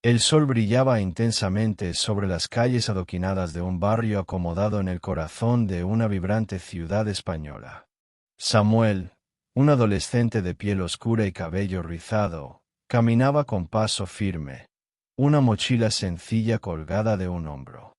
El sol brillaba intensamente sobre las calles adoquinadas de un barrio acomodado en el corazón de una vibrante ciudad española. Samuel, un adolescente de piel oscura y cabello rizado, caminaba con paso firme, una mochila sencilla colgada de un hombro.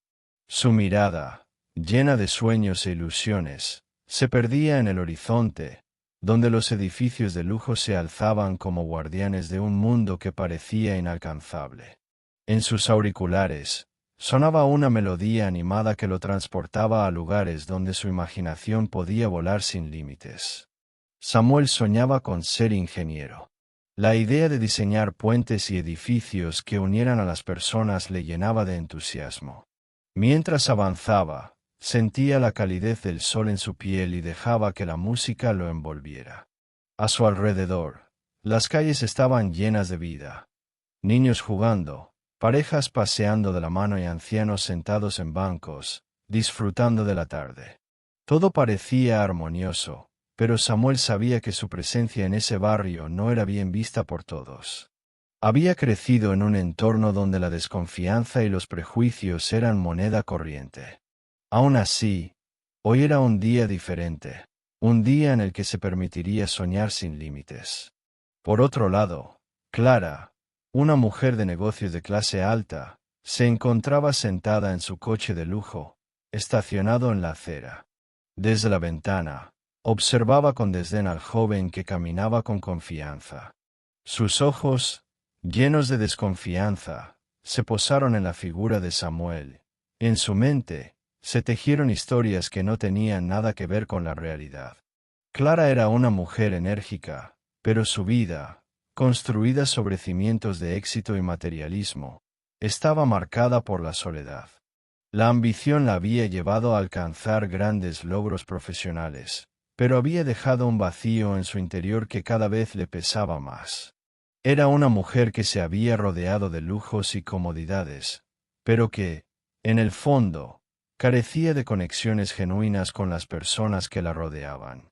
Su mirada, llena de sueños e ilusiones, se perdía en el horizonte, donde los edificios de lujo se alzaban como guardianes de un mundo que parecía inalcanzable. En sus auriculares, sonaba una melodía animada que lo transportaba a lugares donde su imaginación podía volar sin límites. Samuel soñaba con ser ingeniero. La idea de diseñar puentes y edificios que unieran a las personas le llenaba de entusiasmo. Mientras avanzaba, sentía la calidez del sol en su piel y dejaba que la música lo envolviera. A su alrededor, las calles estaban llenas de vida. Niños jugando, parejas paseando de la mano y ancianos sentados en bancos, disfrutando de la tarde. Todo parecía armonioso, pero Samuel sabía que su presencia en ese barrio no era bien vista por todos. Había crecido en un entorno donde la desconfianza y los prejuicios eran moneda corriente. Aún así, hoy era un día diferente, un día en el que se permitiría soñar sin límites. Por otro lado, Clara, una mujer de negocios de clase alta, se encontraba sentada en su coche de lujo, estacionado en la acera. Desde la ventana, observaba con desdén al joven que caminaba con confianza. Sus ojos, llenos de desconfianza, se posaron en la figura de Samuel. En su mente, se tejieron historias que no tenían nada que ver con la realidad. Clara era una mujer enérgica, pero su vida, construida sobre cimientos de éxito y materialismo, estaba marcada por la soledad. La ambición la había llevado a alcanzar grandes logros profesionales, pero había dejado un vacío en su interior que cada vez le pesaba más. Era una mujer que se había rodeado de lujos y comodidades, pero que, en el fondo, carecía de conexiones genuinas con las personas que la rodeaban.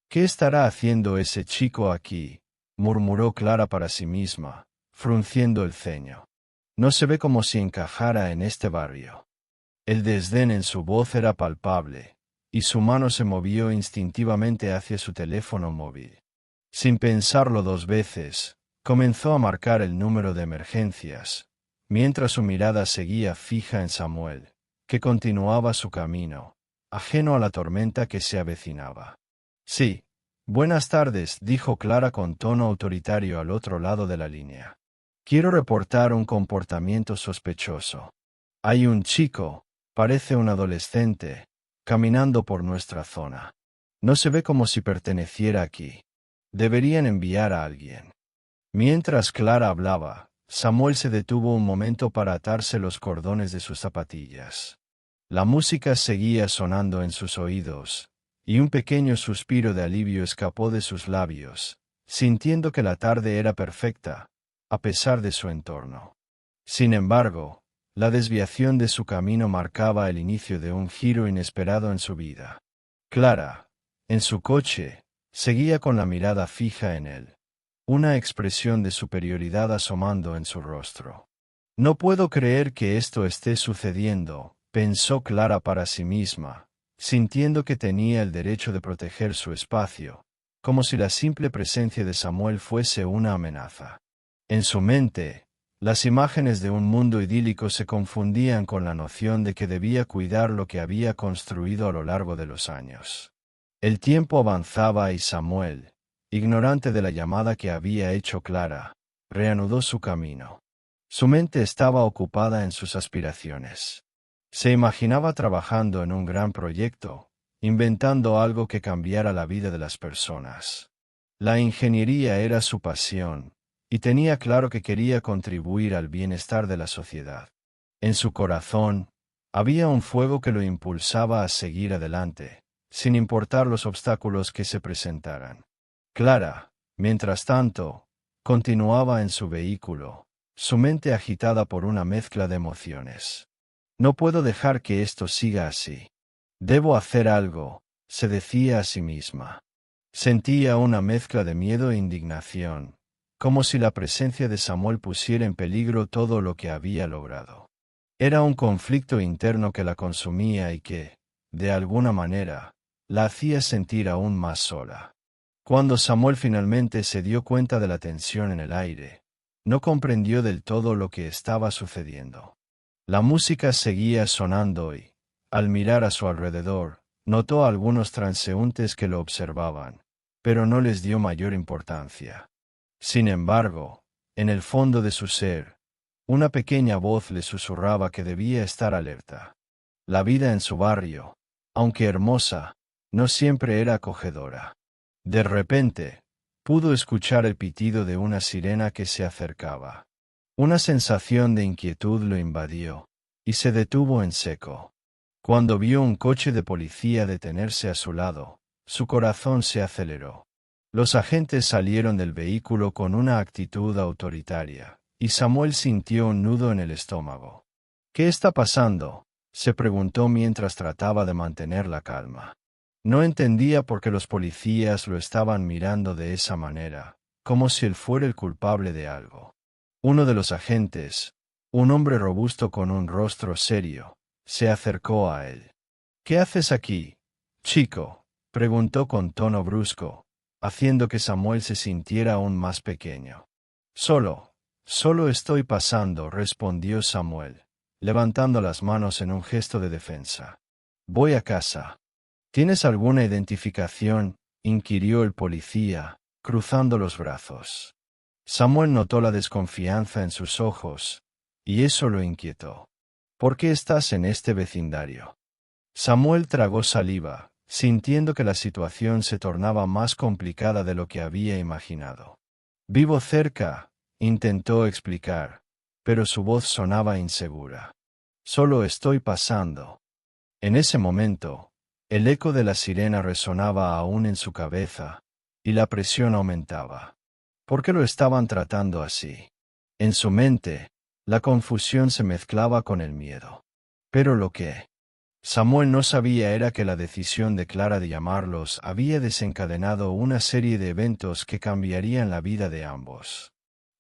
¿Qué estará haciendo ese chico aquí?, murmuró Clara para sí misma, frunciendo el ceño. No se ve como si encajara en este barrio. El desdén en su voz era palpable, y su mano se movió instintivamente hacia su teléfono móvil. Sin pensarlo dos veces, comenzó a marcar el número de emergencias, mientras su mirada seguía fija en Samuel, que continuaba su camino, ajeno a la tormenta que se avecinaba. Sí, buenas tardes, dijo Clara con tono autoritario al otro lado de la línea. Quiero reportar un comportamiento sospechoso. Hay un chico, parece un adolescente, caminando por nuestra zona. No se ve como si perteneciera aquí. Deberían enviar a alguien. Mientras Clara hablaba, Samuel se detuvo un momento para atarse los cordones de sus zapatillas. La música seguía sonando en sus oídos, y un pequeño suspiro de alivio escapó de sus labios, sintiendo que la tarde era perfecta, a pesar de su entorno. Sin embargo, la desviación de su camino marcaba el inicio de un giro inesperado en su vida. Clara, en su coche, seguía con la mirada fija en él, una expresión de superioridad asomando en su rostro. No puedo creer que esto esté sucediendo, pensó Clara para sí misma, sintiendo que tenía el derecho de proteger su espacio, como si la simple presencia de Samuel fuese una amenaza. En su mente, las imágenes de un mundo idílico se confundían con la noción de que debía cuidar lo que había construido a lo largo de los años. El tiempo avanzaba y Samuel, ignorante de la llamada que había hecho Clara, reanudó su camino. Su mente estaba ocupada en sus aspiraciones. Se imaginaba trabajando en un gran proyecto, inventando algo que cambiara la vida de las personas. La ingeniería era su pasión, y tenía claro que quería contribuir al bienestar de la sociedad. En su corazón, había un fuego que lo impulsaba a seguir adelante, sin importar los obstáculos que se presentaran. Clara, mientras tanto, continuaba en su vehículo, su mente agitada por una mezcla de emociones. No puedo dejar que esto siga así. Debo hacer algo, se decía a sí misma. Sentía una mezcla de miedo e indignación, como si la presencia de Samuel pusiera en peligro todo lo que había logrado. Era un conflicto interno que la consumía y que, de alguna manera, la hacía sentir aún más sola. Cuando Samuel finalmente se dio cuenta de la tensión en el aire, no comprendió del todo lo que estaba sucediendo. La música seguía sonando y, al mirar a su alrededor, notó a algunos transeúntes que lo observaban, pero no les dio mayor importancia. Sin embargo, en el fondo de su ser, una pequeña voz le susurraba que debía estar alerta. La vida en su barrio, aunque hermosa, no siempre era acogedora. De repente, pudo escuchar el pitido de una sirena que se acercaba. Una sensación de inquietud lo invadió, y se detuvo en seco. Cuando vio un coche de policía detenerse a su lado, su corazón se aceleró. Los agentes salieron del vehículo con una actitud autoritaria, y Samuel sintió un nudo en el estómago. ¿Qué está pasando?, se preguntó mientras trataba de mantener la calma. No entendía por qué los policías lo estaban mirando de esa manera, como si él fuera el culpable de algo. Uno de los agentes, un hombre robusto con un rostro serio, se acercó a él. ¿Qué haces aquí, chico?, preguntó con tono brusco, haciendo que Samuel se sintiera aún más pequeño. Solo estoy pasando, respondió Samuel, levantando las manos en un gesto de defensa. Voy a casa. ¿Tienes alguna identificación?, inquirió el policía, cruzando los brazos. Samuel notó la desconfianza en sus ojos, y eso lo inquietó. ¿Por qué estás en este vecindario? Samuel tragó saliva, sintiendo que la situación se tornaba más complicada de lo que había imaginado. Vivo cerca, intentó explicar, pero su voz sonaba insegura. Solo estoy pasando. En ese momento, el eco de la sirena resonaba aún en su cabeza, y la presión aumentaba. ¿Por qué lo estaban tratando así? En su mente, la confusión se mezclaba con el miedo. Pero lo que Samuel no sabía era que la decisión de Clara de llamarlos había desencadenado una serie de eventos que cambiarían la vida de ambos.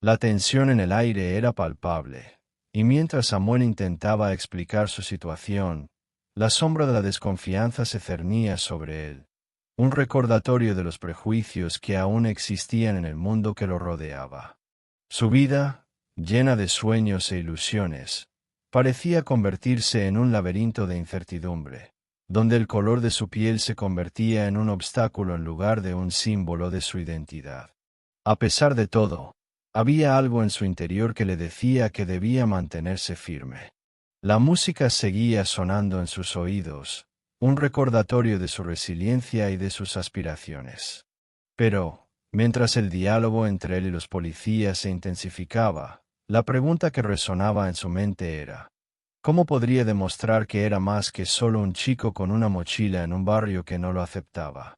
La tensión en el aire era palpable, y mientras Samuel intentaba explicar su situación, la sombra de la desconfianza se cernía sobre él, un recordatorio de los prejuicios que aún existían en el mundo que lo rodeaba. Su vida, llena de sueños e ilusiones, parecía convertirse en un laberinto de incertidumbre, donde el color de su piel se convertía en un obstáculo en lugar de un símbolo de su identidad. A pesar de todo, había algo en su interior que le decía que debía mantenerse firme. La música seguía sonando en sus oídos, un recordatorio de su resiliencia y de sus aspiraciones. Pero, mientras el diálogo entre él y los policías se intensificaba, la pregunta que resonaba en su mente era: ¿cómo podría demostrar que era más que solo un chico con una mochila en un barrio que no lo aceptaba?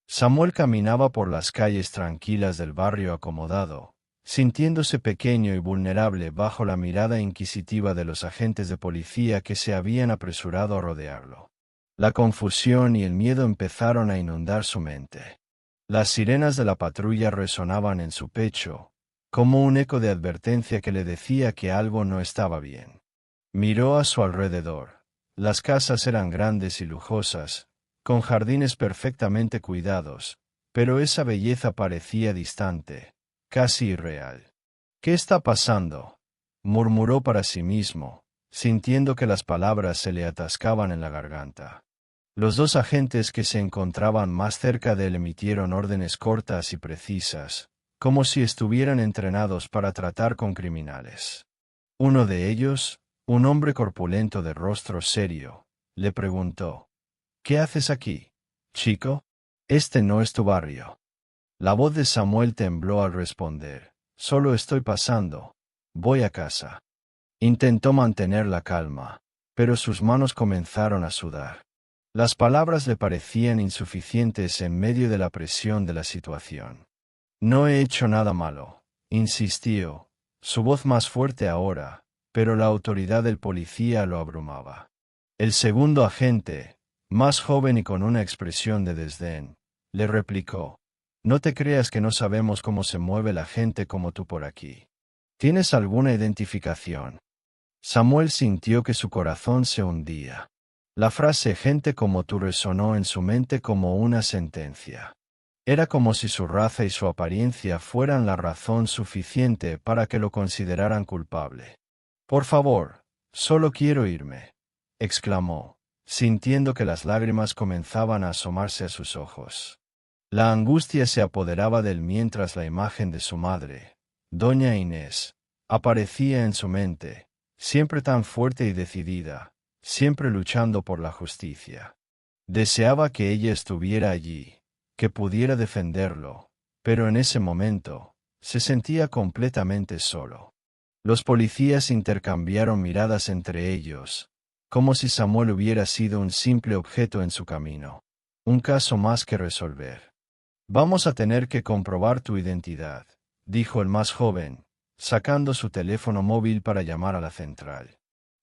Samuel caminaba por las calles tranquilas del barrio acomodado, sintiéndose pequeño y vulnerable bajo la mirada inquisitiva de los agentes de policía que se habían apresurado a rodearlo. La confusión y el miedo empezaron a inundar su mente. Las sirenas de la patrulla resonaban en su pecho, como un eco de advertencia que le decía que algo no estaba bien. Miró a su alrededor. Las casas eran grandes y lujosas, con jardines perfectamente cuidados, pero esa belleza parecía distante, casi irreal. ¿Qué está pasando?, murmuró para sí mismo, sintiendo que las palabras se le atascaban en la garganta. Los dos agentes que se encontraban más cerca de él emitieron órdenes cortas y precisas, como si estuvieran entrenados para tratar con criminales. Uno de ellos, un hombre corpulento de rostro serio, le preguntó: ¿qué haces aquí, chico? Este no es tu barrio. La voz de Samuel tembló al responder: solo estoy pasando. Voy a casa. Intentó mantener la calma, pero sus manos comenzaron a sudar. Las palabras le parecían insuficientes en medio de la presión de la situación. No he hecho nada malo, insistió, su voz más fuerte ahora, pero la autoridad del policía lo abrumaba. El segundo agente, más joven y con una expresión de desdén, le replicó: No te creas que no sabemos cómo se mueve la gente como tú por aquí. ¿Tienes alguna identificación? Samuel sintió que su corazón se hundía. La frase gente como tú resonó en su mente como una sentencia. Era como si su raza y su apariencia fueran la razón suficiente para que lo consideraran culpable. Por favor, solo quiero irme, exclamó, sintiendo que las lágrimas comenzaban a asomarse a sus ojos. La angustia se apoderaba de él mientras la imagen de su madre, doña Inés, aparecía en su mente, siempre tan fuerte y decidida, siempre luchando por la justicia. Deseaba que ella estuviera allí, que pudiera defenderlo, pero en ese momento, se sentía completamente solo. Los policías intercambiaron miradas entre ellos, como si Samuel hubiera sido un simple objeto en su camino. Un caso más que resolver. Vamos a tener que comprobar tu identidad, dijo el más joven, sacando su teléfono móvil para llamar a la central.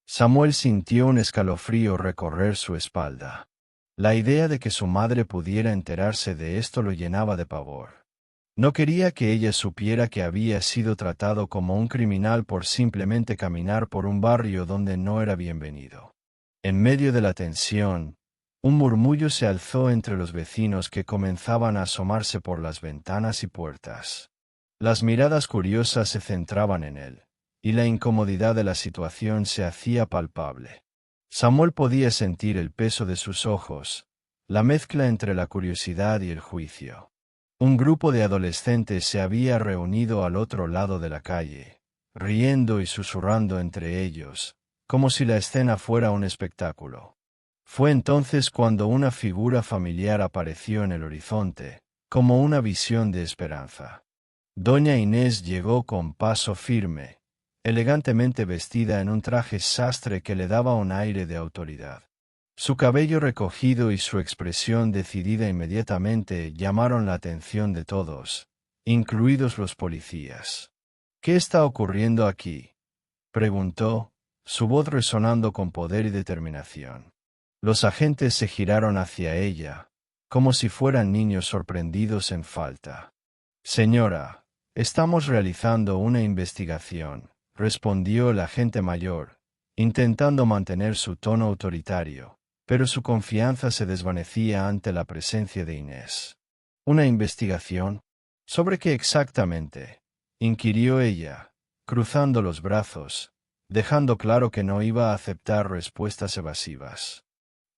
Samuel sintió un escalofrío recorrer su espalda. La idea de que su madre pudiera enterarse de esto lo llenaba de pavor. No quería que ella supiera que había sido tratado como un criminal por simplemente caminar por un barrio donde no era bienvenido. En medio de la tensión, un murmullo se alzó entre los vecinos que comenzaban a asomarse por las ventanas y puertas. Las miradas curiosas se centraban en él, y la incomodidad de la situación se hacía palpable. Samuel podía sentir el peso de sus ojos, la mezcla entre la curiosidad y el juicio. Un grupo de adolescentes se había reunido al otro lado de la calle, riendo y susurrando entre ellos, como si la escena fuera un espectáculo. Fue entonces cuando una figura familiar apareció en el horizonte, como una visión de esperanza. Doña Inés llegó con paso firme, elegantemente vestida en un traje sastre que le daba un aire de autoridad. Su cabello recogido y su expresión decidida inmediatamente llamaron la atención de todos, incluidos los policías. ¿Qué está ocurriendo aquí?, preguntó, su voz resonando con poder y determinación. Los agentes se giraron hacia ella, como si fueran niños sorprendidos en falta. Señora, estamos realizando una investigación, respondió el agente mayor, intentando mantener su tono autoritario, pero su confianza se desvanecía ante la presencia de Inés. ¿Una investigación? ¿Sobre qué exactamente?, inquirió ella, cruzando los brazos, dejando claro que no iba a aceptar respuestas evasivas.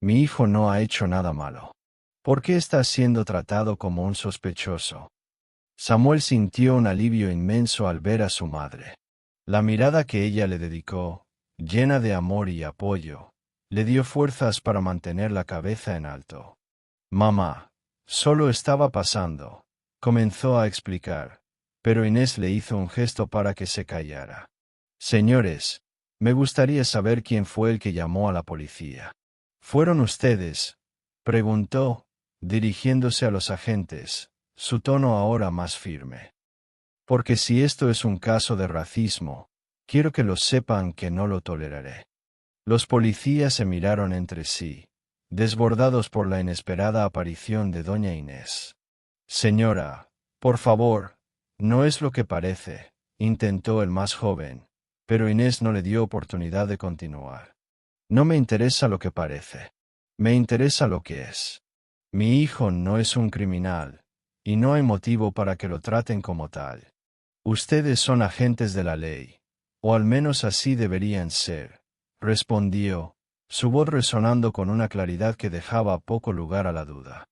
Mi hijo no ha hecho nada malo. ¿Por qué está siendo tratado como un sospechoso? Samuel sintió un alivio inmenso al ver a su madre. La mirada que ella le dedicó, llena de amor y apoyo, le dio fuerzas para mantener la cabeza en alto. Mamá, solo estaba pasando, comenzó a explicar, pero Inés le hizo un gesto para que se callara. Señores, me gustaría saber quién fue el que llamó a la policía. ¿Fueron ustedes?, preguntó, dirigiéndose a los agentes, su tono ahora más firme. Porque si esto es un caso de racismo, quiero que lo sepan que no lo toleraré. Los policías se miraron entre sí, desbordados por la inesperada aparición de doña Inés. Señora, por favor, no es lo que parece, intentó el más joven, pero Inés no le dio oportunidad de continuar. No me interesa lo que parece. Me interesa lo que es. Mi hijo no es un criminal, y no hay motivo para que lo traten como tal. Ustedes son agentes de la ley, o al menos así deberían ser, respondió, su voz resonando con una claridad que dejaba poco lugar a la duda.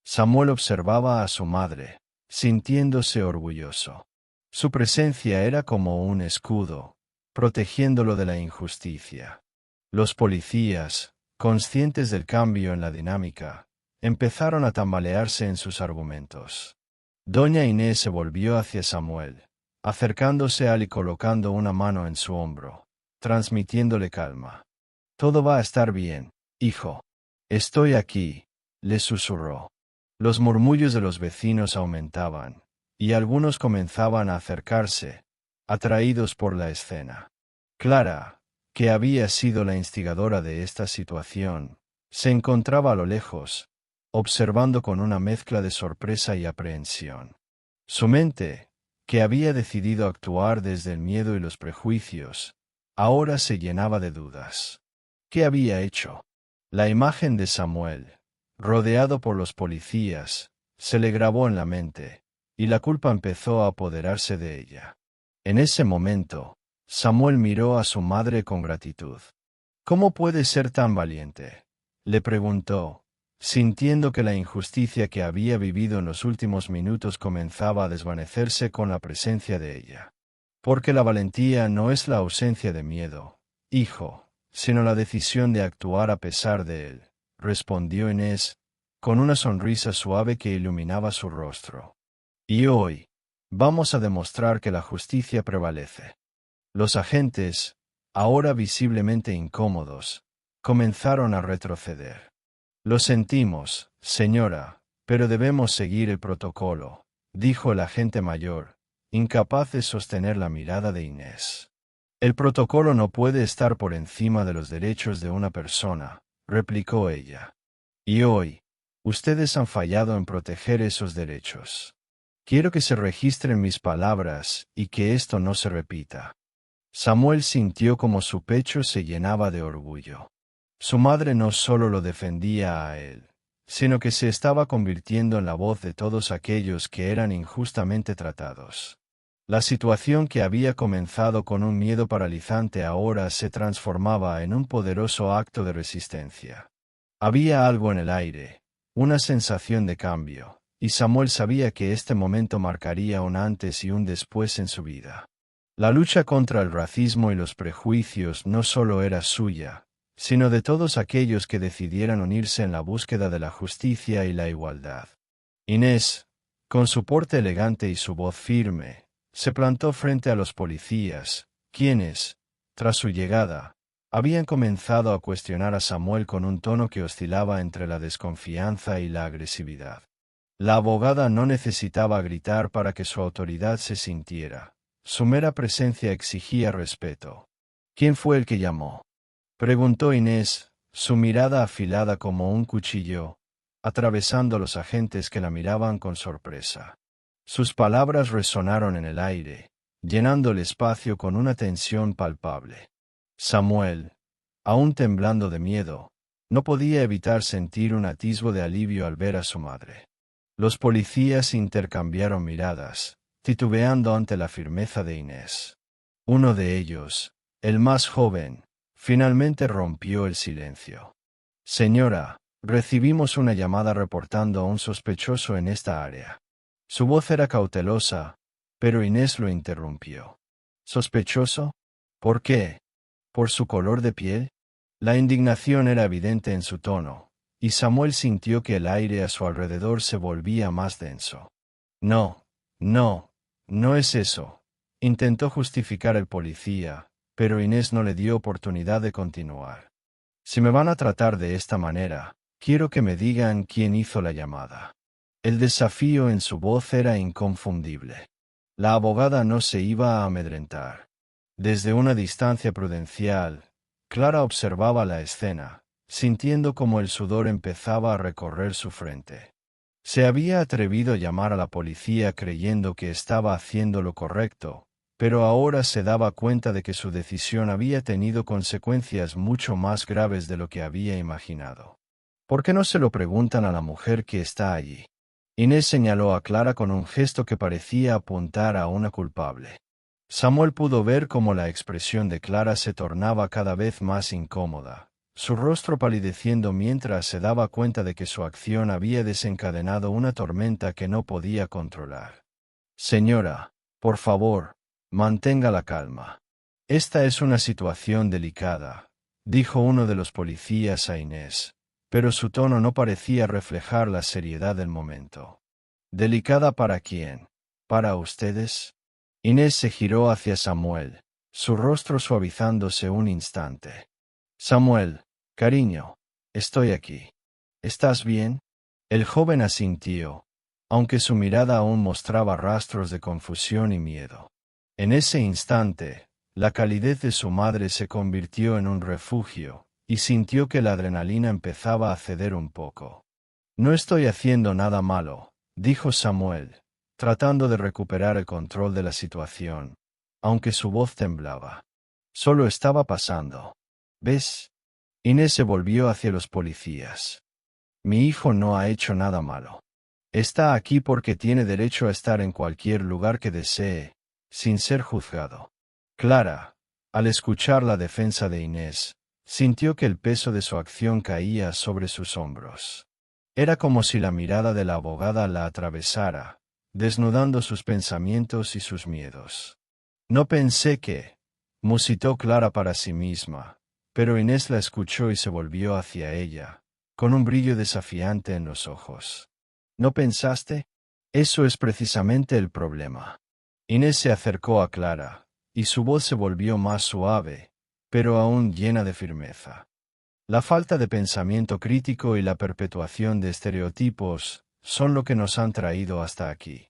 Samuel observaba a su madre, sintiéndose orgulloso. Su presencia era como un escudo, protegiéndolo de la injusticia. Los policías, conscientes del cambio en la dinámica, empezaron a tambalearse en sus argumentos. Doña Inés se volvió hacia Samuel, acercándose a él y colocando una mano en su hombro, transmitiéndole calma. Todo va a estar bien, hijo. Estoy aquí, le susurró. Los murmullos de los vecinos aumentaban, y algunos comenzaban a acercarse, atraídos por la escena. Clara, que había sido la instigadora de esta situación, se encontraba a lo lejos, observando con una mezcla de sorpresa y aprehensión. Su mente, que había decidido actuar desde el miedo y los prejuicios, ahora se llenaba de dudas. ¿Qué había hecho? La imagen de Samuel, rodeado por los policías, se le grabó en la mente, y la culpa empezó a apoderarse de ella. En ese momento, Samuel miró a su madre con gratitud. ¿Cómo puede ser tan valiente?, le preguntó, sintiendo que la injusticia que había vivido en los últimos minutos comenzaba a desvanecerse con la presencia de ella. Porque la valentía no es la ausencia de miedo, hijo, sino la decisión de actuar a pesar de él, respondió Inés, con una sonrisa suave que iluminaba su rostro. Y hoy, vamos a demostrar que la justicia prevalece. Los agentes, ahora visiblemente incómodos, comenzaron a retroceder. Lo sentimos, señora, pero debemos seguir el protocolo, dijo el agente mayor, incapaz de sostener la mirada de Inés. El protocolo no puede estar por encima de los derechos de una persona, replicó ella. Y hoy, ustedes han fallado en proteger esos derechos. Quiero que se registren mis palabras y que esto no se repita. Samuel sintió como su pecho se llenaba de orgullo. Su madre no solo lo defendía a él, sino que se estaba convirtiendo en la voz de todos aquellos que eran injustamente tratados. La situación que había comenzado con un miedo paralizante ahora se transformaba en un poderoso acto de resistencia. Había algo en el aire, una sensación de cambio, y Samuel sabía que este momento marcaría un antes y un después en su vida. La lucha contra el racismo y los prejuicios no solo era suya, sino de todos aquellos que decidieran unirse en la búsqueda de la justicia y la igualdad. Inés, con su porte elegante y su voz firme, se plantó frente a los policías, quienes, tras su llegada, habían comenzado a cuestionar a Samuel con un tono que oscilaba entre la desconfianza y la agresividad. La abogada no necesitaba gritar para que su autoridad se sintiera. Su mera presencia exigía respeto. ¿Quién fue el que llamó?, preguntó Inés, su mirada afilada como un cuchillo, atravesando a los agentes que la miraban con sorpresa. Sus palabras resonaron en el aire, llenando el espacio con una tensión palpable. Samuel, aún temblando de miedo, no podía evitar sentir un atisbo de alivio al ver a su madre. Los policías intercambiaron miradas, titubeando ante la firmeza de Inés. Uno de ellos, el más joven, finalmente rompió el silencio. Señora, recibimos una llamada reportando a un sospechoso en esta área. Su voz era cautelosa, pero Inés lo interrumpió. ¿Sospechoso? ¿Por qué? ¿Por su color de piel? La indignación era evidente en su tono, y Samuel sintió que el aire a su alrededor se volvía más denso. No, no es eso, intentó justificar el policía, pero Inés no le dio oportunidad de continuar. Si me van a tratar de esta manera, quiero que me digan quién hizo la llamada. El desafío en su voz era inconfundible. La abogada no se iba a amedrentar. Desde una distancia prudencial, Clara observaba la escena, sintiendo como el sudor empezaba a recorrer su frente. Se había atrevido a llamar a la policía creyendo que estaba haciendo lo correcto, pero ahora se daba cuenta de que su decisión había tenido consecuencias mucho más graves de lo que había imaginado. ¿Por qué no se lo preguntan a la mujer que está allí? Inés señaló a Clara con un gesto que parecía apuntar a una culpable. Samuel pudo ver cómo la expresión de Clara se tornaba cada vez más incómoda, su rostro palideciendo mientras se daba cuenta de que su acción había desencadenado una tormenta que no podía controlar. Señora, por favor, mantenga la calma. Esta es una situación delicada, dijo uno de los policías a Inés, pero su tono no parecía reflejar la seriedad del momento. ¿Delicada para quién? ¿Para ustedes? Inés se giró hacia Samuel, su rostro suavizándose un instante. Samuel, cariño, estoy aquí. ¿Estás bien? El joven asintió, aunque su mirada aún mostraba rastros de confusión y miedo. En ese instante, la calidez de su madre se convirtió en un refugio, y sintió que la adrenalina empezaba a ceder un poco. No estoy haciendo nada malo, dijo Samuel, tratando de recuperar el control de la situación, aunque su voz temblaba. Solo estaba pasando. ¿Ves? Inés se volvió hacia los policías. Mi hijo no ha hecho nada malo. Está aquí porque tiene derecho a estar en cualquier lugar que desee, sin ser juzgado. Clara, al escuchar la defensa de Inés, sintió que el peso de su acción caía sobre sus hombros. Era como si la mirada de la abogada la atravesara, desnudando sus pensamientos y sus miedos. No pensé que, musitó Clara para sí misma, pero Inés la escuchó y se volvió hacia ella, con un brillo desafiante en los ojos. ¿No pensaste? Eso es precisamente el problema. Inés se acercó a Clara, y su voz se volvió más suave, pero aún llena de firmeza. La falta de pensamiento crítico y la perpetuación de estereotipos son lo que nos han traído hasta aquí.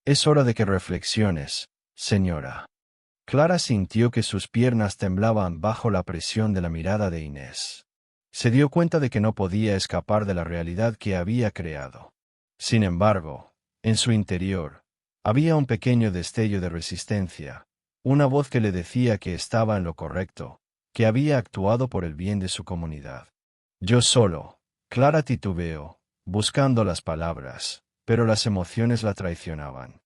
Es hora de que reflexiones, señora. Clara sintió que sus piernas temblaban bajo la presión de la mirada de Inés. Se dio cuenta de que no podía escapar de la realidad que había creado. Sin embargo, en su interior, había un pequeño destello de resistencia, una voz que le decía que estaba en lo correcto, que había actuado por el bien de su comunidad. Yo solo, Clara titubeó, buscando las palabras, pero las emociones la traicionaban.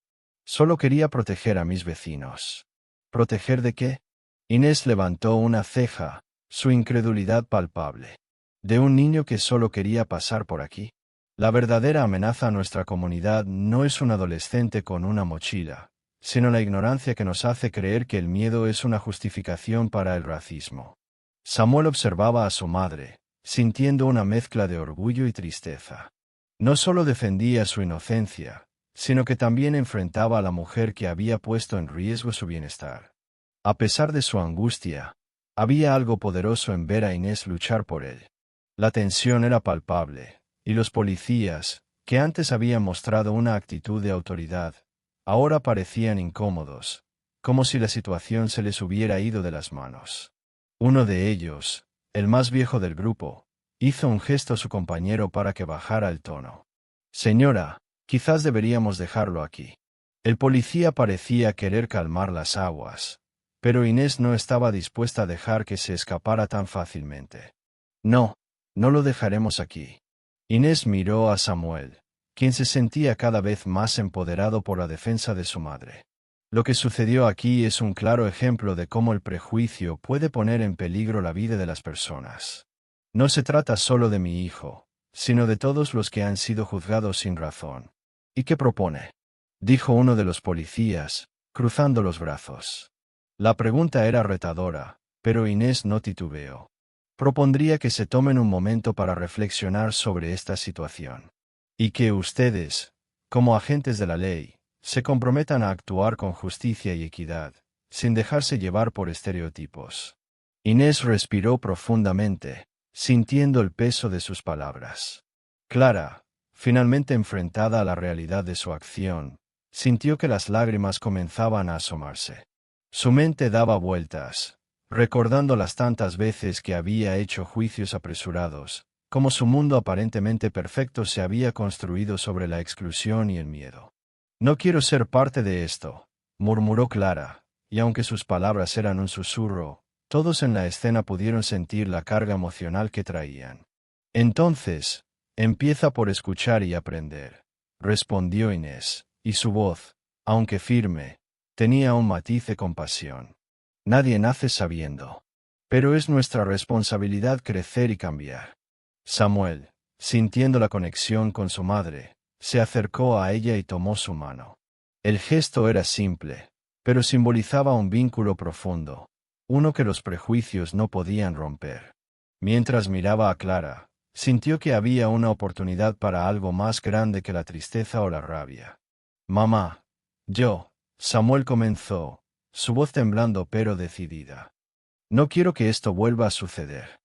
Solo quería proteger a mis vecinos. ¿Proteger de qué? Inés levantó una ceja, su incredulidad palpable. ¿De un niño que solo quería pasar por aquí? La verdadera amenaza a nuestra comunidad no es un adolescente con una mochila, sino la ignorancia que nos hace creer que el miedo es una justificación para el racismo. Samuel observaba a su madre, sintiendo una mezcla de orgullo y tristeza. No solo defendía su inocencia, sino que también enfrentaba a la mujer que había puesto en riesgo su bienestar. A pesar de su angustia, había algo poderoso en ver a Inés luchar por él. La tensión era palpable, y los policías, que antes habían mostrado una actitud de autoridad, ahora parecían incómodos, como si la situación se les hubiera ido de las manos. Uno de ellos, el más viejo del grupo, hizo un gesto a su compañero para que bajara el tono. Señora, quizás deberíamos dejarlo aquí. El policía parecía querer calmar las aguas, pero Inés no estaba dispuesta a dejar que se escapara tan fácilmente. No, no lo dejaremos aquí. Inés miró a Samuel, quien se sentía cada vez más empoderado por la defensa de su madre. Lo que sucedió aquí es un claro ejemplo de cómo el prejuicio puede poner en peligro la vida de las personas. No se trata solo de mi hijo, sino de todos los que han sido juzgados sin razón. ¿Y qué propone? Dijo uno de los policías, cruzando los brazos. La pregunta era retadora, pero Inés no titubeó. Propondría que se tomen un momento para reflexionar sobre esta situación. Y que ustedes, como agentes de la ley, se comprometan a actuar con justicia y equidad, sin dejarse llevar por estereotipos. Inés respiró profundamente, sintiendo el peso de sus palabras. Clara, finalmente enfrentada a la realidad de su acción, sintió que las lágrimas comenzaban a asomarse. Su mente daba vueltas, recordando las tantas veces que había hecho juicios apresurados, como su mundo aparentemente perfecto se había construido sobre la exclusión y el miedo. No quiero ser parte de esto, murmuró Clara, y aunque sus palabras eran un susurro, todos en la escena pudieron sentir la carga emocional que traían. Entonces, empieza por escuchar y aprender, respondió Inés, y su voz, aunque firme, tenía un matiz de compasión. Nadie nace sabiendo. Pero es nuestra responsabilidad crecer y cambiar. Samuel, sintiendo la conexión con su madre, se acercó a ella y tomó su mano. El gesto era simple, pero simbolizaba un vínculo profundo, uno que los prejuicios no podían romper. Mientras miraba a Clara, sintió que había una oportunidad para algo más grande que la tristeza o la rabia. Mamá, Samuel comenzó, su voz temblando pero decidida. No quiero que esto vuelva a suceder.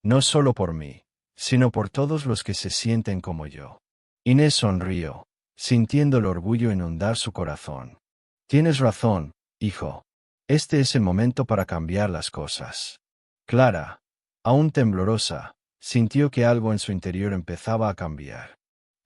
No solo por mí, sino por todos los que se sienten como yo. Inés sonrió, sintiendo el orgullo inundar su corazón. Tienes razón, hijo. Este es el momento para cambiar las cosas. Clara, aún temblorosa, sintió que algo en su interior empezaba a cambiar.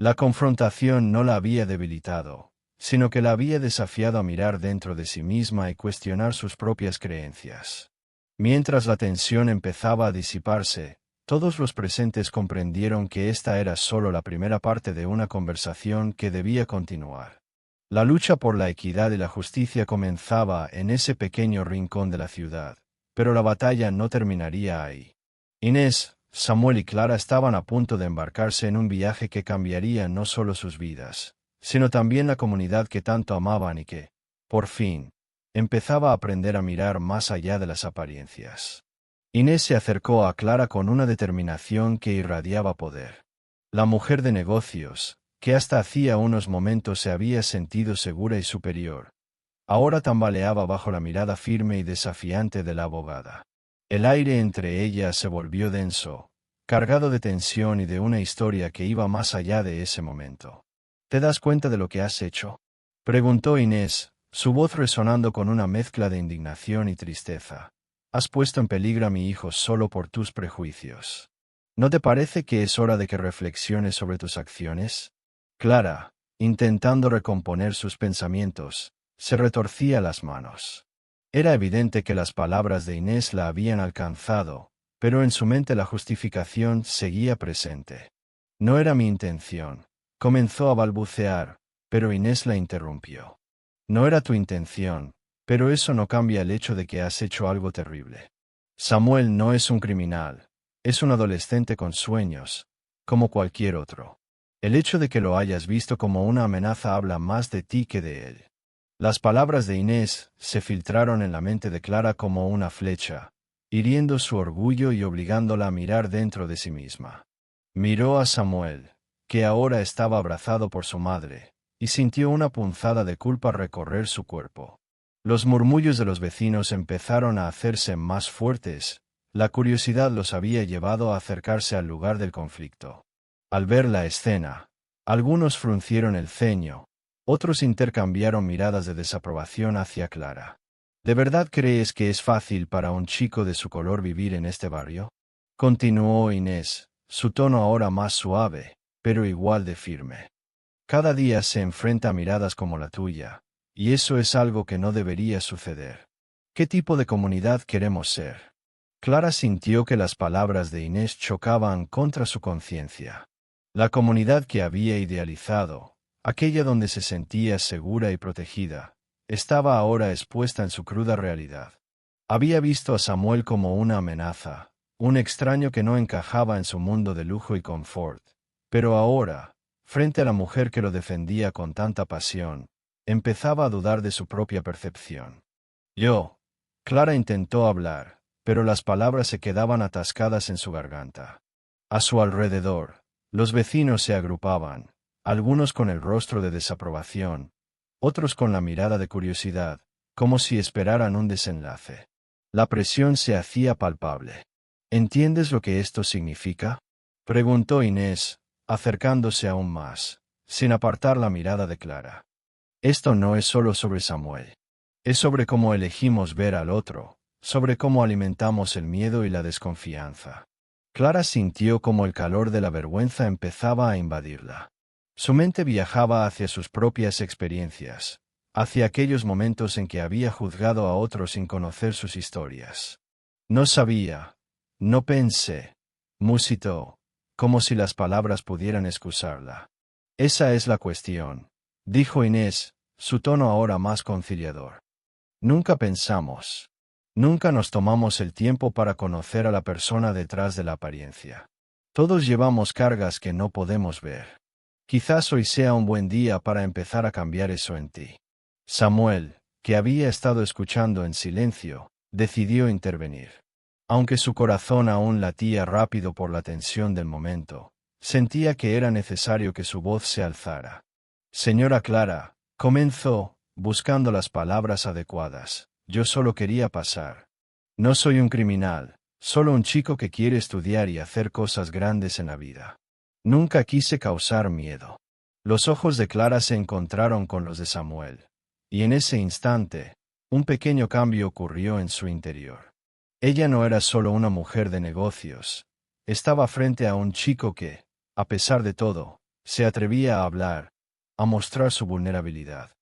La confrontación no la había debilitado, sino que la había desafiado a mirar dentro de sí misma y cuestionar sus propias creencias. Mientras la tensión empezaba a disiparse, todos los presentes comprendieron que esta era solo la primera parte de una conversación que debía continuar. La lucha por la equidad y la justicia comenzaba en ese pequeño rincón de la ciudad, pero la batalla no terminaría ahí. Inés, Samuel y Clara estaban a punto de embarcarse en un viaje que cambiaría no solo sus vidas, sino también la comunidad que tanto amaban y que, por fin, empezaba a aprender a mirar más allá de las apariencias. Inés se acercó a Clara con una determinación que irradiaba poder. La mujer de negocios, que hasta hacía unos momentos se había sentido segura y superior, ahora tambaleaba bajo la mirada firme y desafiante de la abogada. El aire entre ellas se volvió denso, cargado de tensión y de una historia que iba más allá de ese momento. ¿Te das cuenta de lo que has hecho?, preguntó Inés, su voz resonando con una mezcla de indignación y tristeza. Has puesto en peligro a mi hijo solo por tus prejuicios. ¿No te parece que es hora de que reflexiones sobre tus acciones? Clara, intentando recomponer sus pensamientos, se retorcía las manos. Era evidente que las palabras de Inés la habían alcanzado, pero en su mente la justificación seguía presente. No era mi intención. Comenzó a balbucear, pero Inés la interrumpió. No era tu intención, pero eso no cambia el hecho de que has hecho algo terrible. Samuel no es un criminal, es un adolescente con sueños, como cualquier otro. El hecho de que lo hayas visto como una amenaza habla más de ti que de él. Las palabras de Inés se filtraron en la mente de Clara como una flecha, hiriendo su orgullo y obligándola a mirar dentro de sí misma. Miró a Samuel, que ahora estaba abrazado por su madre, y sintió una punzada de culpa recorrer su cuerpo. Los murmullos de los vecinos empezaron a hacerse más fuertes. La curiosidad los había llevado a acercarse al lugar del conflicto. Al ver la escena, algunos fruncieron el ceño, otros intercambiaron miradas de desaprobación hacia Clara. ¿De verdad crees que es fácil para un chico de su color vivir en este barrio?, continuó Inés, su tono ahora más suave, pero igual de firme. Cada día se enfrenta a miradas como la tuya, y eso es algo que no debería suceder. ¿Qué tipo de comunidad queremos ser? Clara sintió que las palabras de Inés chocaban contra su conciencia. La comunidad que había idealizado, aquella donde se sentía segura y protegida, estaba ahora expuesta en su cruda realidad. Había visto a Samuel como una amenaza, un extraño que no encajaba en su mundo de lujo y confort, pero ahora, frente a la mujer que lo defendía con tanta pasión, empezaba a dudar de su propia percepción. Clara intentó hablar, pero las palabras se quedaban atascadas en su garganta. A su alrededor, los vecinos se agrupaban, algunos con el rostro de desaprobación, otros con la mirada de curiosidad, como si esperaran un desenlace. La presión se hacía palpable. ¿Entiendes lo que esto significa?, preguntó Inés, acercándose aún más, sin apartar la mirada de Clara. Esto no es solo sobre Samuel. Es sobre cómo elegimos ver al otro, sobre cómo alimentamos el miedo y la desconfianza. Clara sintió como el calor de la vergüenza empezaba a invadirla. Su mente viajaba hacia sus propias experiencias, hacia aquellos momentos en que había juzgado a otros sin conocer sus historias. No sabía, no pensé, musitó, como si las palabras pudieran excusarla. Esa es la cuestión, dijo Inés, su tono ahora más conciliador. Nunca pensamos. Nunca nos tomamos el tiempo para conocer a la persona detrás de la apariencia. Todos llevamos cargas que no podemos ver. Quizás hoy sea un buen día para empezar a cambiar eso en ti. Samuel, que había estado escuchando en silencio, decidió intervenir. Aunque su corazón aún latía rápido por la tensión del momento, sentía que era necesario que su voz se alzara. Señora Clara, comenzó, buscando las palabras adecuadas. Yo solo quería pasar. No soy un criminal, solo un chico que quiere estudiar y hacer cosas grandes en la vida. Nunca quise causar miedo. Los ojos de Clara se encontraron con los de Samuel, y en ese instante, un pequeño cambio ocurrió en su interior. Ella no era solo una mujer de negocios, estaba frente a un chico que, a pesar de todo, Se atrevía a hablar, a mostrar su vulnerabilidad.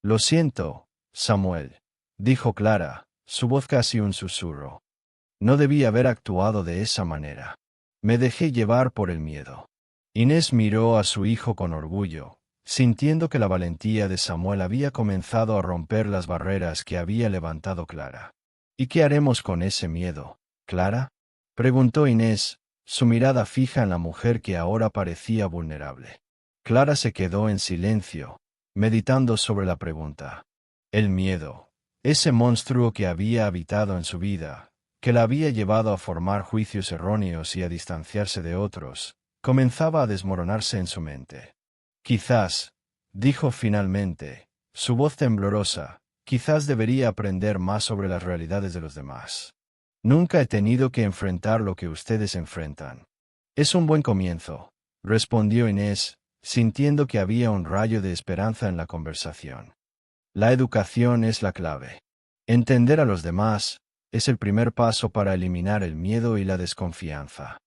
Lo siento, Samuel, dijo Clara, su voz casi un susurro. No debí haber actuado de esa manera. Me dejé llevar por el miedo. Inés miró a su hijo con orgullo, sintiendo que la valentía de Samuel había comenzado a romper las barreras que había levantado Clara. ¿Y qué haremos con ese miedo, Clara?, preguntó Inés, su mirada fija en la mujer que ahora parecía vulnerable. Clara se quedó en silencio, meditando sobre la pregunta. El miedo, ese monstruo que había habitado en su vida, que la había llevado a formar juicios erróneos y a distanciarse de otros, comenzaba a desmoronarse en su mente. Quizás, dijo finalmente, su voz temblorosa, quizás debería aprender más sobre las realidades de los demás. Nunca he tenido que enfrentar lo que ustedes enfrentan. Es un buen comienzo, respondió Inés, sintiendo que había un rayo de esperanza en la conversación. La educación es la clave. Entender a los demás es el primer paso para eliminar el miedo y la desconfianza.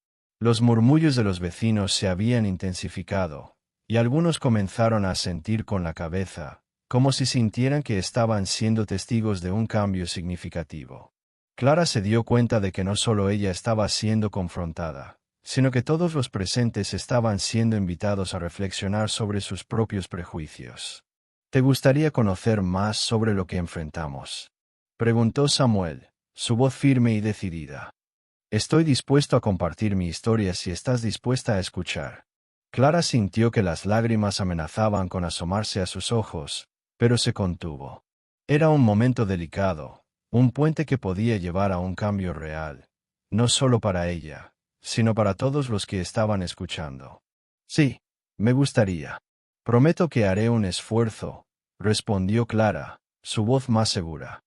Los murmullos de los vecinos se habían intensificado, y algunos comenzaron a sentir con la cabeza, como si sintieran que estaban siendo testigos de un cambio significativo. Clara se dio cuenta de que no solo ella estaba siendo confrontada, sino que todos los presentes estaban siendo invitados a reflexionar sobre sus propios prejuicios. ¿Te gustaría conocer más sobre lo que enfrentamos?, preguntó Samuel, su voz firme y decidida. Estoy dispuesto a compartir mi historia si estás dispuesta a escuchar. Clara sintió que las lágrimas amenazaban con asomarse a sus ojos, pero se contuvo. Era un momento delicado, un puente que podía llevar a un cambio real, no solo para ella, sino para todos los que estaban escuchando. Sí, me gustaría. Prometo que haré un esfuerzo, respondió Clara, su voz más segura.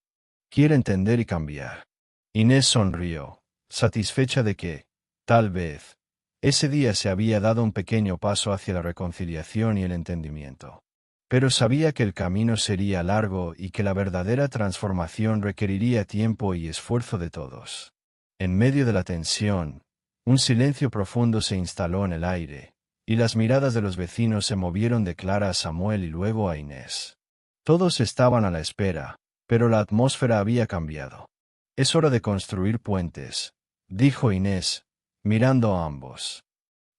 Quiere entender y cambiar. Inés sonrió, satisfecha de que, tal vez, ese día se había dado un pequeño paso hacia la reconciliación y el entendimiento. Pero sabía que el camino sería largo y que la verdadera transformación requeriría tiempo y esfuerzo de todos. En medio de la tensión, un silencio profundo se instaló en el aire, y las miradas de los vecinos se movieron de Clara a Samuel y luego a Inés. Todos estaban a la espera, pero la atmósfera había cambiado. Es hora de construir puentes, dijo Inés, mirando a ambos.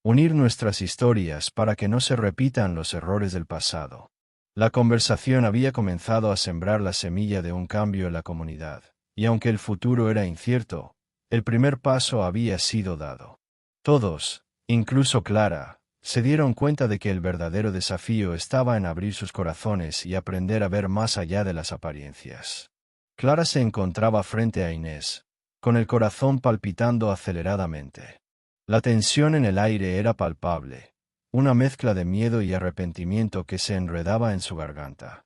Unir nuestras historias para que no se repitan los errores del pasado. La conversación había comenzado a sembrar la semilla de un cambio en la comunidad, y aunque el futuro era incierto, el primer paso había sido dado. Todos, incluso Clara, se dieron cuenta de que el verdadero desafío estaba en abrir sus corazones y aprender a ver más allá de las apariencias. Clara se encontraba frente a Inés, con el corazón palpitando aceleradamente. La tensión en el aire era palpable, una mezcla de miedo y arrepentimiento que se enredaba en su garganta.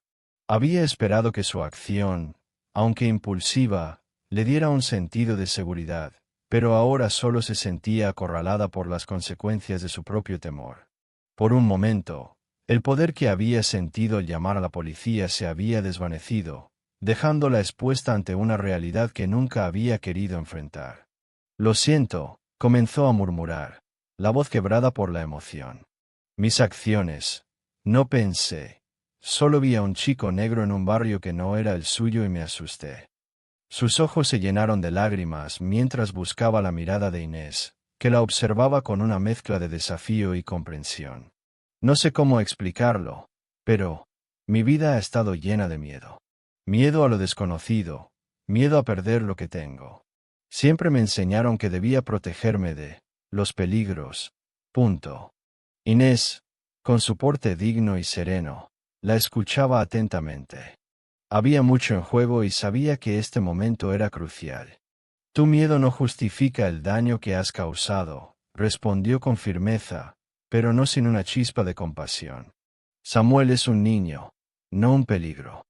Había esperado que su acción, aunque impulsiva, le diera un sentido de seguridad, pero ahora solo se sentía acorralada por las consecuencias de su propio temor. Por un momento, el poder que había sentido al llamar a la policía se había desvanecido, dejándola expuesta ante una realidad que nunca había querido enfrentar. Lo siento, comenzó a murmurar, la voz quebrada por la emoción. Mis acciones. No pensé. Solo vi a un chico negro en un barrio que no era el suyo y me asusté. Sus ojos se llenaron de lágrimas mientras buscaba la mirada de Inés, que la observaba con una mezcla de desafío y comprensión. No sé cómo explicarlo, pero mi vida ha estado llena de miedo. Miedo a lo desconocido, miedo a perder lo que tengo. Siempre me enseñaron que debía protegerme de los peligros. Punto. Inés, con su porte digno y sereno, la escuchaba atentamente. Había mucho en juego y sabía que este momento era crucial. Tu miedo no justifica el daño que has causado, respondió con firmeza, pero no sin una chispa de compasión. Samuel es un niño, no un peligro.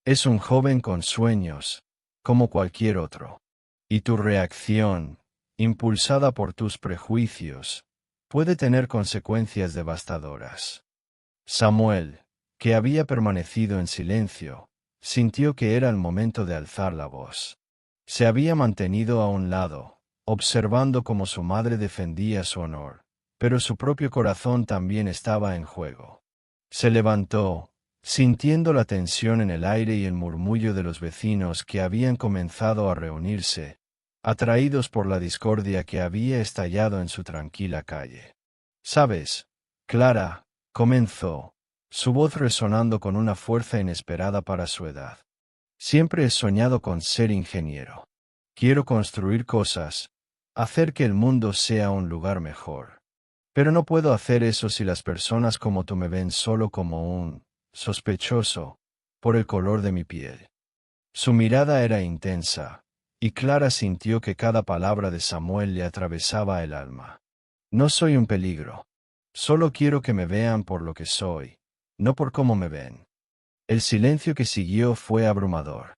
Es un joven con sueños, como cualquier otro. Y tu reacción, impulsada por tus prejuicios, puede tener consecuencias devastadoras. Samuel, que había permanecido en silencio, sintió que era el momento de alzar la voz. Se había mantenido a un lado, observando cómo su madre defendía su honor, pero su propio corazón también estaba en juego. Se levantó, sintiendo la tensión en el aire y el murmullo de los vecinos que habían comenzado a reunirse, atraídos por la discordia que había estallado en su tranquila calle. «¿Sabes, Clara?», comenzó, su voz resonando con una fuerza inesperada para su edad. «Siempre he soñado con ser ingeniero. Quiero construir cosas, hacer que el mundo sea un lugar mejor. Pero no puedo hacer eso si las personas como tú me ven solo como un sospechoso, por el color de mi piel». Su mirada era intensa, y Clara sintió que cada palabra de Samuel le atravesaba el alma. «No soy un peligro. Solo quiero que me vean por lo que soy, no por cómo me ven». El silencio que siguió fue abrumador.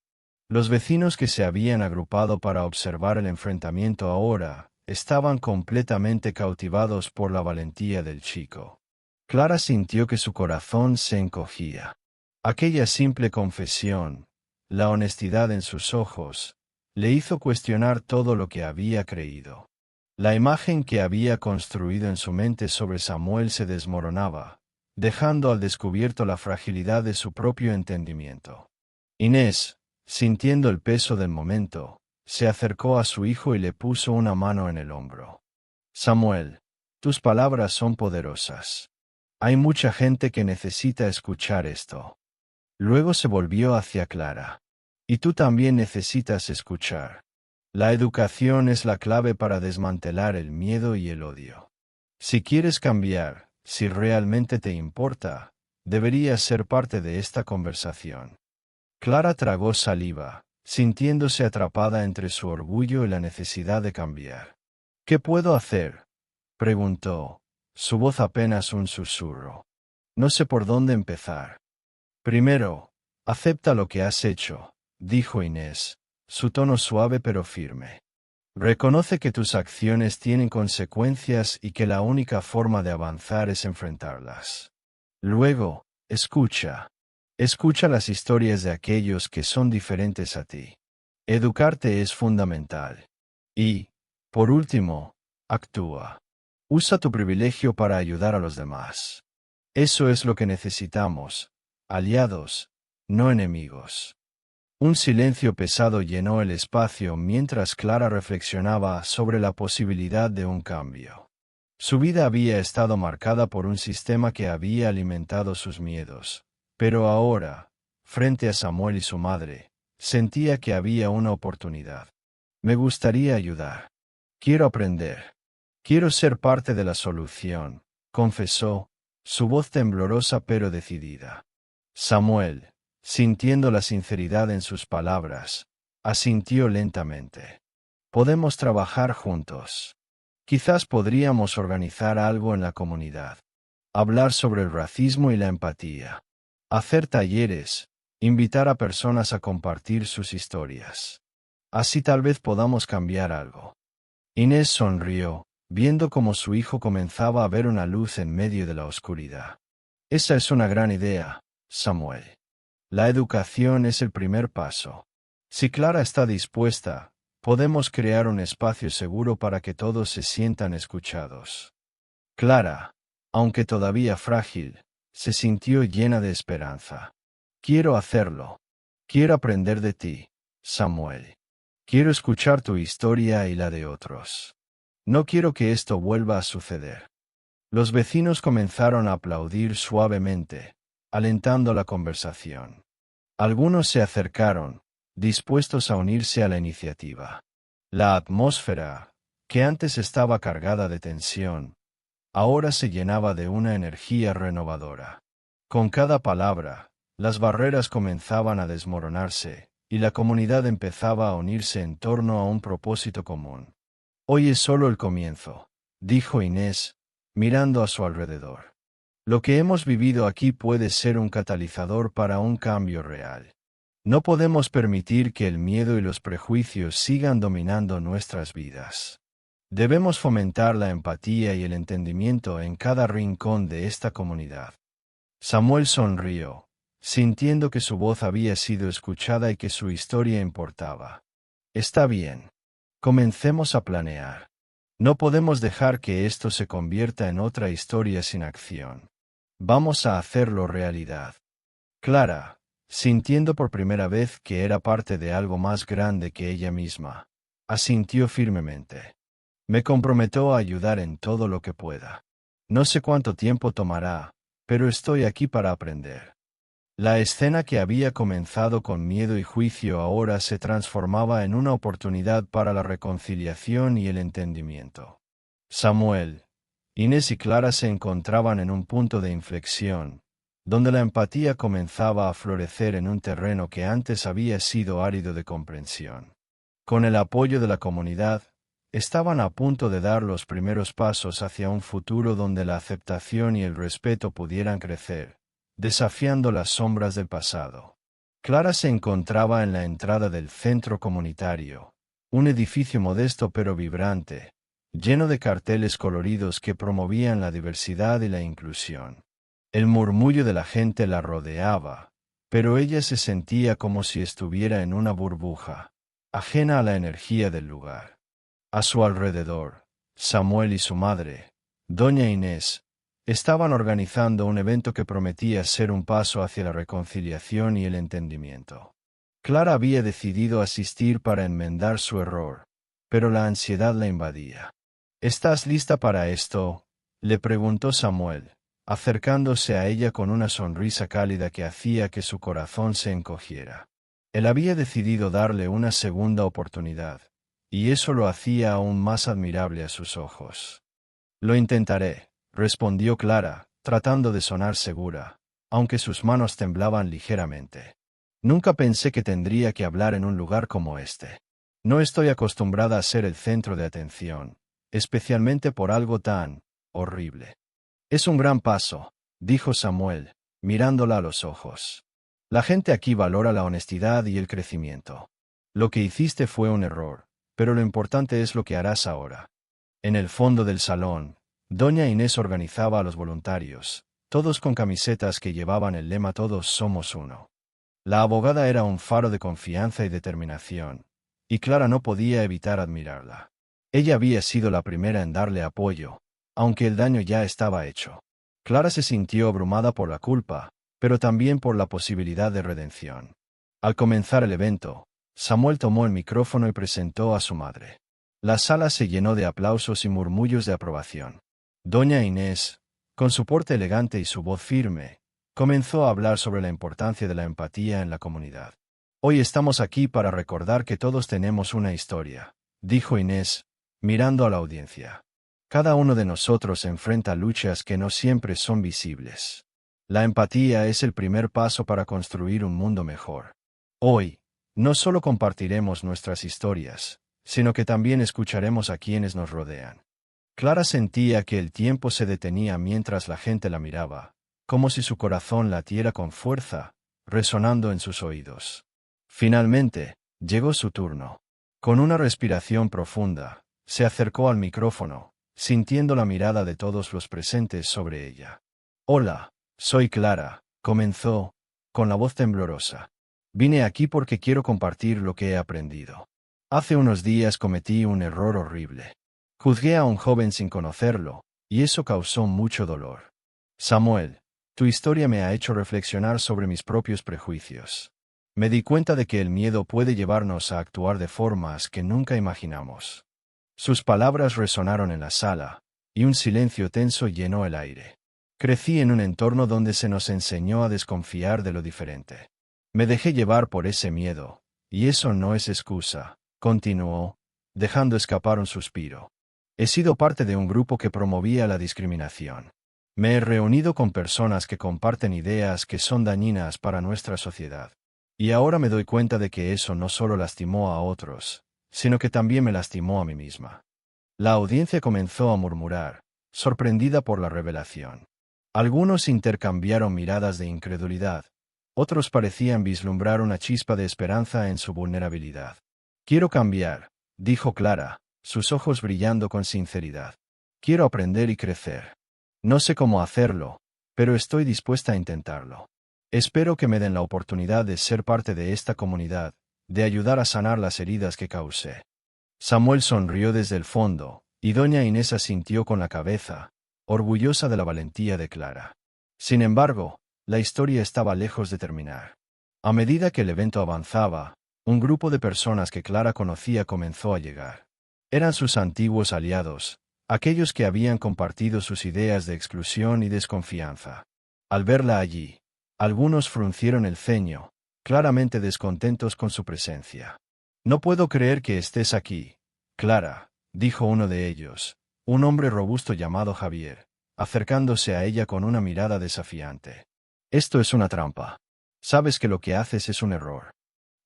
Los vecinos que se habían agrupado para observar el enfrentamiento ahora estaban completamente cautivados por la valentía del chico. Clara sintió que su corazón se encogía. Aquella simple confesión, la honestidad en sus ojos, le hizo cuestionar todo lo que había creído. La imagen que había construido en su mente sobre Samuel se desmoronaba, dejando al descubierto la fragilidad de su propio entendimiento. Inés, sintiendo el peso del momento, se acercó a su hijo y le puso una mano en el hombro. «Samuel, tus palabras son poderosas. Hay mucha gente que necesita escuchar esto». Luego se volvió hacia Clara. «Y tú también necesitas escuchar. La educación es la clave para desmantelar el miedo y el odio. Si quieres cambiar, si realmente te importa, deberías ser parte de esta conversación». Clara tragó saliva, sintiéndose atrapada entre su orgullo y la necesidad de cambiar. «¿Qué puedo hacer?», preguntó, su voz apenas un susurro. «No sé por dónde empezar». «Primero, acepta lo que has hecho», dijo Inés, su tono suave pero firme. «Reconoce que tus acciones tienen consecuencias y que la única forma de avanzar es enfrentarlas. Luego, escucha. Escucha las historias de aquellos que son diferentes a ti. Educarte es fundamental. Y, por último, actúa. Usa tu privilegio para ayudar a los demás. Eso es lo que necesitamos, aliados, no enemigos». Un silencio pesado llenó el espacio mientras Clara reflexionaba sobre la posibilidad de un cambio. Su vida había estado marcada por un sistema que había alimentado sus miedos, pero ahora, frente a Samuel y su madre, sentía que había una oportunidad. «Me gustaría ayudar. Quiero aprender. Quiero ser parte de la solución», confesó, su voz temblorosa pero decidida. Samuel, sintiendo la sinceridad en sus palabras, asintió lentamente. «Podemos trabajar juntos. Quizás podríamos organizar algo en la comunidad. Hablar sobre el racismo y la empatía. Hacer talleres, invitar a personas a compartir sus historias. Así tal vez podamos cambiar algo». Inés sonrió, viendo cómo su hijo comenzaba a ver una luz en medio de la oscuridad. «Esa es una gran idea, Samuel. La educación es el primer paso. Si Clara está dispuesta, podemos crear un espacio seguro para que todos se sientan escuchados». Clara, aunque todavía frágil, se sintió llena de esperanza. «Quiero hacerlo. Quiero aprender de ti, Samuel. Quiero escuchar tu historia y la de otros. No quiero que esto vuelva a suceder». Los vecinos comenzaron a aplaudir suavemente, alentando la conversación. Algunos se acercaron, dispuestos a unirse a la iniciativa. La atmósfera, que antes estaba cargada de tensión, ahora se llenaba de una energía renovadora. Con cada palabra, las barreras comenzaban a desmoronarse, y la comunidad empezaba a unirse en torno a un propósito común. «Hoy es solo el comienzo», dijo Inés, mirando a su alrededor. «Lo que hemos vivido aquí puede ser un catalizador para un cambio real. No podemos permitir que el miedo y los prejuicios sigan dominando nuestras vidas. Debemos fomentar la empatía y el entendimiento en cada rincón de esta comunidad». Samuel sonrió, sintiendo que su voz había sido escuchada y que su historia importaba. «Está bien. Comencemos a planear. No podemos dejar que esto se convierta en otra historia sin acción. Vamos a hacerlo realidad. Clara, sintiendo por primera vez que era parte de algo más grande que ella misma, asintió firmemente. Me comprometo a ayudar en todo lo que pueda. No sé cuánto tiempo tomará, pero estoy aquí para aprender. La escena que había comenzado con miedo y juicio ahora se transformaba en una oportunidad para la reconciliación y el entendimiento. Samuel, Inés y Clara se encontraban en un punto de inflexión, donde la empatía comenzaba a florecer en un terreno que antes había sido árido de comprensión. Con el apoyo de la comunidad, estaban a punto de dar los primeros pasos hacia un futuro donde la aceptación y el respeto pudieran crecer, desafiando las sombras del pasado. Clara se encontraba en la entrada del centro comunitario, un edificio modesto pero vibrante, lleno de carteles coloridos que promovían la diversidad y la inclusión. El murmullo de la gente la rodeaba, pero ella se sentía como si estuviera en una burbuja, ajena a la energía del lugar. A su alrededor, Samuel y su madre, doña Inés, estaban organizando un evento que prometía ser un paso hacia la reconciliación y el entendimiento. Clara había decidido asistir para enmendar su error, pero la ansiedad la invadía. ¿Estás lista para esto?, le preguntó Samuel, acercándose a ella con una sonrisa cálida que hacía que su corazón se encogiera. Él había decidido darle una segunda oportunidad, y eso lo hacía aún más admirable a sus ojos. Lo intentaré, respondió Clara, tratando de sonar segura, aunque sus manos temblaban ligeramente. Nunca pensé que tendría que hablar en un lugar como este. No estoy acostumbrada a ser el centro de atención, especialmente por algo tan horrible. Es un gran paso, dijo Samuel, mirándola a los ojos. La gente aquí valora la honestidad y el crecimiento. Lo que hiciste fue un error, pero lo importante es lo que harás ahora. En el fondo del salón, doña Inés organizaba a los voluntarios, todos con camisetas que llevaban el lema Todos somos uno. La abogada era un faro de confianza y determinación, y Clara no podía evitar admirarla. Ella había sido la primera en darle apoyo, aunque el daño ya estaba hecho. Clara se sintió abrumada por la culpa, pero también por la posibilidad de redención. Al comenzar el evento, Samuel tomó el micrófono y presentó a su madre. La sala se llenó de aplausos y murmullos de aprobación. Doña Inés, con su porte elegante y su voz firme, comenzó a hablar sobre la importancia de la empatía en la comunidad. Hoy estamos aquí para recordar que todos tenemos una historia, dijo Inés, mirando a la audiencia. Cada uno de nosotros enfrenta luchas que no siempre son visibles. La empatía es el primer paso para construir un mundo mejor. Hoy, no solo compartiremos nuestras historias, sino que también escucharemos a quienes nos rodean. Clara sentía que el tiempo se detenía mientras la gente la miraba, como si su corazón latiera con fuerza, resonando en sus oídos. Finalmente, llegó su turno. Con una respiración profunda, se acercó al micrófono, sintiendo la mirada de todos los presentes sobre ella. Hola, soy Clara, comenzó, con la voz temblorosa. Vine aquí porque quiero compartir lo que he aprendido. Hace unos días cometí un error horrible. Juzgué a un joven sin conocerlo, y eso causó mucho dolor. Samuel, tu historia me ha hecho reflexionar sobre mis propios prejuicios. Me di cuenta de que el miedo puede llevarnos a actuar de formas que nunca imaginamos. Sus palabras resonaron en la sala, y un silencio tenso llenó el aire. Crecí en un entorno donde se nos enseñó a desconfiar de lo diferente. Me dejé llevar por ese miedo, y eso no es excusa, continuó, dejando escapar un suspiro. He sido parte de un grupo que promovía la discriminación. Me he reunido con personas que comparten ideas que son dañinas para nuestra sociedad. Y ahora me doy cuenta de que eso no solo lastimó a otros, sino que también me lastimó a mí misma. La audiencia comenzó a murmurar, sorprendida por la revelación. Algunos intercambiaron miradas de incredulidad. Otros parecían vislumbrar una chispa de esperanza en su vulnerabilidad. Quiero cambiar, dijo Clara, sus ojos brillando con sinceridad. Quiero aprender y crecer. No sé cómo hacerlo, pero estoy dispuesta a intentarlo. Espero que me den la oportunidad de ser parte de esta comunidad, de ayudar a sanar las heridas que causé. Samuel sonrió desde el fondo, Y doña Inés asintió con la cabeza, orgullosa de la valentía de Clara. Sin embargo, la historia estaba lejos de terminar. A medida que el evento avanzaba, un grupo de personas que Clara conocía comenzó a llegar. Eran sus antiguos aliados, aquellos que habían compartido sus ideas de exclusión y desconfianza. Al verla allí, algunos fruncieron el ceño, claramente descontentos con su presencia. «No puedo creer que estés aquí, Clara», dijo uno de ellos, un hombre robusto llamado Javier, acercándose a ella con una mirada desafiante. «Esto es una trampa. Sabes que lo que haces es un error».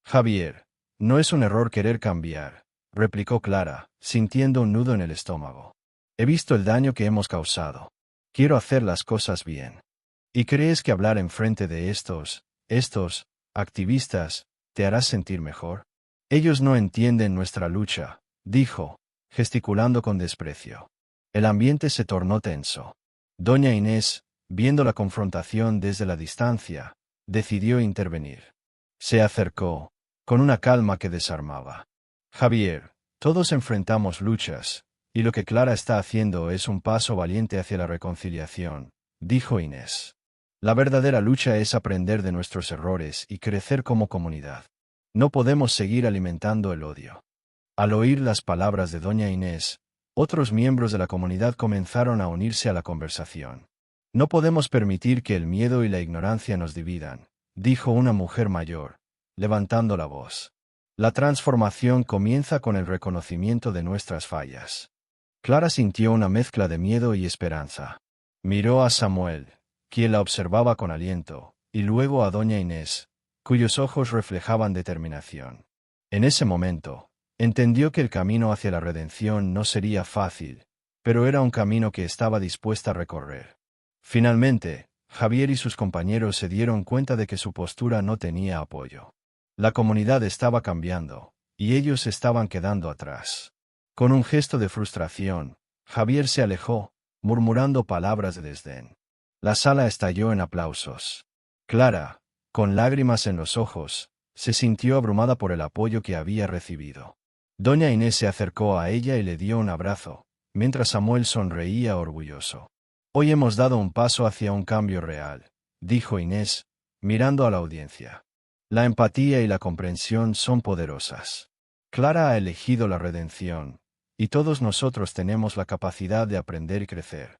«Javier, no es un error querer cambiar», replicó Clara, sintiendo un nudo en el estómago. «He visto el daño que hemos causado. Quiero hacer las cosas bien. ¿Y crees que hablar enfrente de estos activistas, te hará sentir mejor? Ellos no entienden nuestra lucha», dijo, gesticulando con desprecio. El ambiente se tornó tenso. Doña Inés, viendo la confrontación desde la distancia, decidió intervenir. Se acercó, con una calma que desarmaba. «Javier, todos enfrentamos luchas, y lo que Clara está haciendo es un paso valiente hacia la reconciliación», dijo Inés. «La verdadera lucha es aprender de nuestros errores y crecer como comunidad. No podemos seguir alimentando el odio». Al oír las palabras de doña Inés, otros miembros de la comunidad comenzaron a unirse a la conversación. «No podemos permitir que el miedo y la ignorancia nos dividan», dijo una mujer mayor, levantando la voz. «La transformación comienza con el reconocimiento de nuestras fallas». Clara sintió una mezcla de miedo y esperanza. Miró a Samuel, quien la observaba con aliento, y luego a doña Inés, cuyos ojos reflejaban determinación. En ese momento, entendió que el camino hacia la redención no sería fácil, pero era un camino que estaba dispuesta a recorrer. Finalmente, Javier y sus compañeros se dieron cuenta de que su postura no tenía apoyo. La comunidad estaba cambiando, y ellos estaban quedando atrás. Con un gesto de frustración, Javier se alejó, murmurando palabras de desdén. La sala estalló en aplausos. Clara, con lágrimas en los ojos, se sintió abrumada por el apoyo que había recibido. Doña Inés se acercó a ella y le dio un abrazo, mientras Samuel sonreía orgulloso. «Hoy hemos dado un paso hacia un cambio real», dijo Inés, mirando a la audiencia. «La empatía y la comprensión son poderosas. Clara ha elegido la redención, y todos nosotros tenemos la capacidad de aprender y crecer».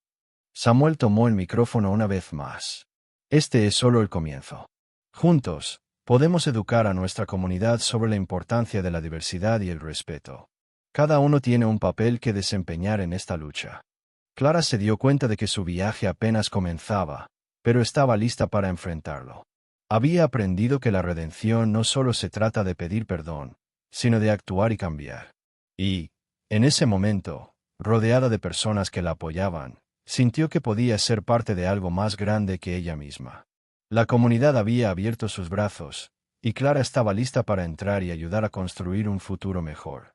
Samuel tomó el micrófono una vez más. «Este es solo el comienzo. Juntos, podemos educar a nuestra comunidad sobre la importancia de la diversidad y el respeto. Cada uno tiene un papel que desempeñar en esta lucha». Clara se dio cuenta de que su viaje apenas comenzaba, pero estaba lista para enfrentarlo. Había aprendido que la redención no solo se trata de pedir perdón, sino de actuar y cambiar. Y, en ese momento, rodeada de personas que la apoyaban, sintió que podía ser parte de algo más grande que ella misma. La comunidad había abierto sus brazos, y Clara estaba lista para entrar y ayudar a construir un futuro mejor.